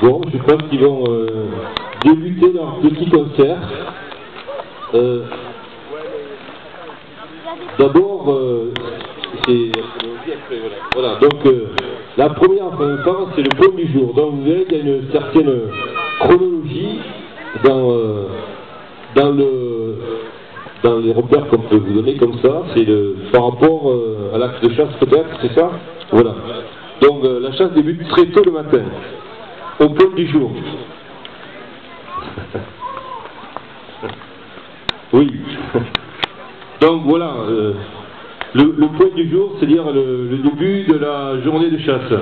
Bon, je pense qu'ils vont débuter leur petit concert. D'abord, c'est... Voilà, donc la première fanfare, c'est le premier jour. Donc vous verrez qu'il y a une certaine chronologie dans les repères qu'on peut vous donner comme ça. C'est par rapport à l'acte de chasse peut-être, c'est ça? Voilà. Donc la chasse débute très tôt le matin, au point du jour. Oui. Donc voilà, le point du jour, c'est-à-dire le début de la journée de chasse.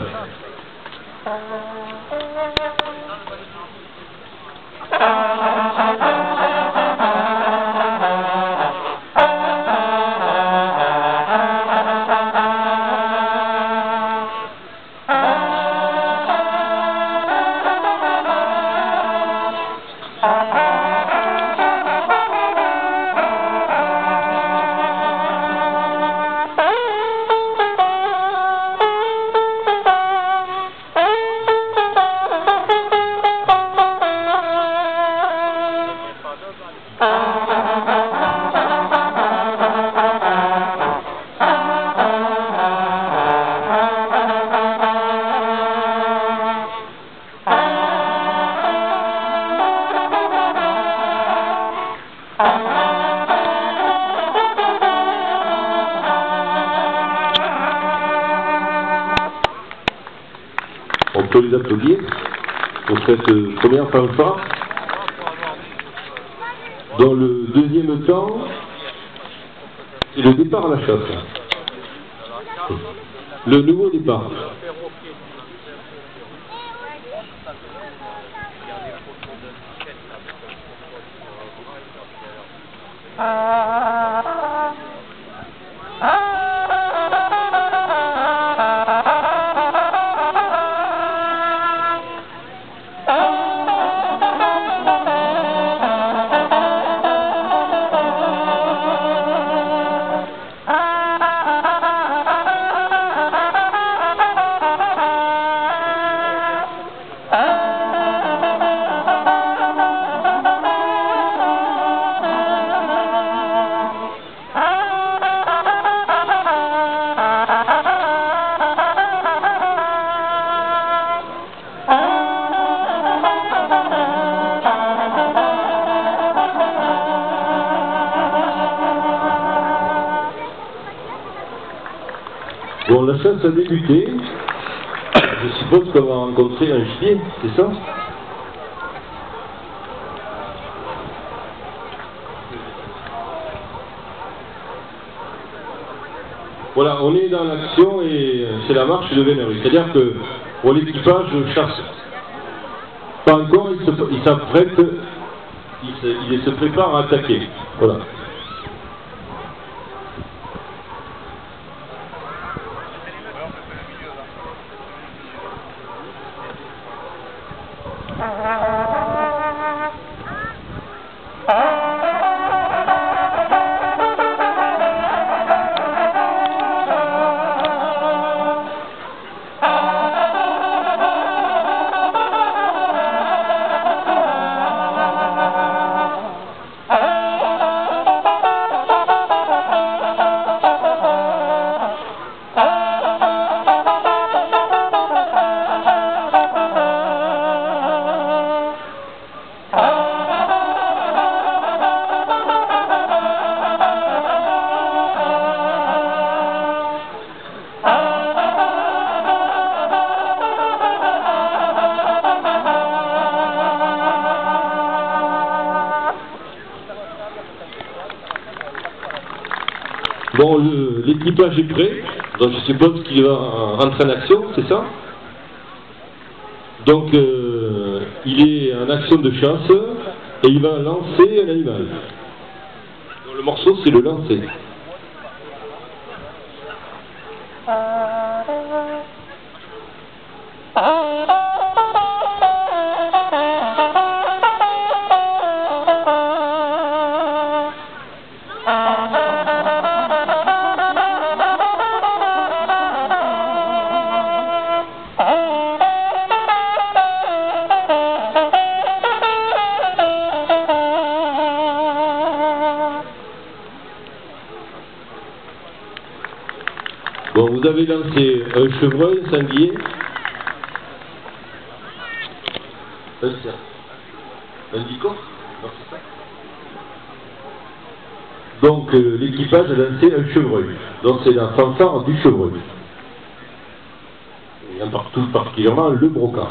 On peut les applaudir pour cette première fanfare. Dans le deuxième temps, c'est le départ à la chasse. Le nouveau départ. Bon, la chasse a débuté. Je suppose qu'on va rencontrer un gibier, c'est ça? Voilà, on est dans l'action et c'est la marche de Vénérus. C'est-à-dire que pour l'équipage chasse. Pas encore, il s'apprête, il se prépare à attaquer. Voilà. Bon, l'équipage est prêt, donc je suppose qu'il va rentrer en action, c'est ça? Donc, il est en action de chasse et il va lancer un animal. Donc, le morceau, c'est le lancer. vous avez lancé un chevreuil, un sanglier, un cerf, un licorne, non, c'est ça. Donc l'équipage a lancé un chevreuil. Donc c'est la fanfare du chevreuil. Et tout particulièrement le brocard.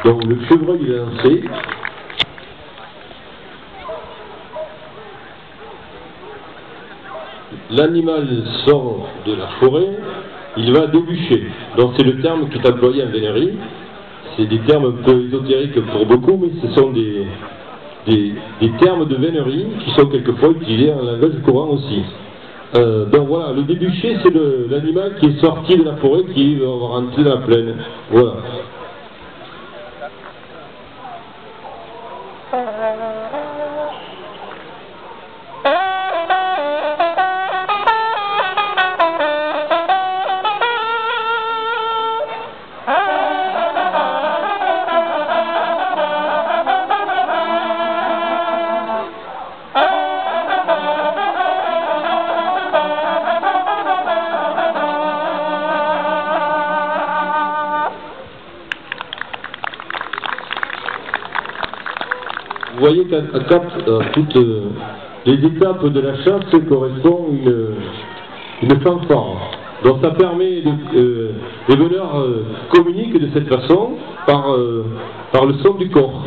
Donc le chevreuil est lancé. L'animal sort de la forêt, il va débûcher. Donc c'est le terme qui est employé en vénérie. C'est des termes un peu ésotériques pour beaucoup, mais ce sont des termes de vénérie qui sont quelquefois utilisés en langage courant aussi. Donc voilà, le débûcher, c'est l'animal qui est sorti de la forêt, qui va rentrer dans la plaine. Voilà. Vous voyez qu'à toutes les étapes de la chasse correspond une fanfare. Donc ça permet les veneurs communiquent de cette façon par le son du corps.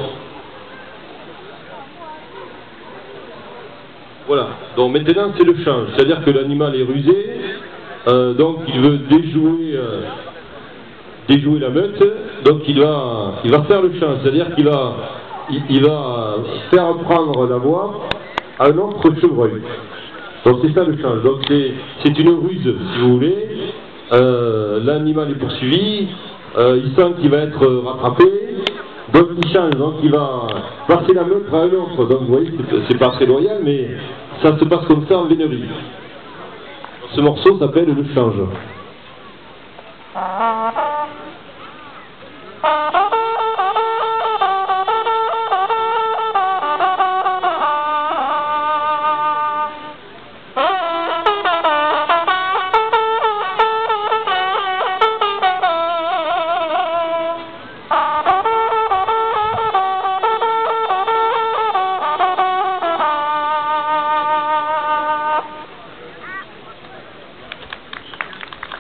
Voilà. Donc maintenant c'est le change, c'est-à-dire que l'animal est rusé, donc il veut déjouer la meute, donc il va faire le change, c'est-à-dire qu'il va faire prendre la voie à un autre chevreuil. Donc c'est ça le change. Donc c'est une ruse, si vous voulez. L'animal est poursuivi, il sent qu'il va être rattrapé, donc il change, donc il va passer la meute à un autre. Donc vous voyez, c'est pas très loyal, mais ça se passe comme ça en vénérie. Ce morceau s'appelle le change.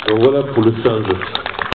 Donc voilà pour le change.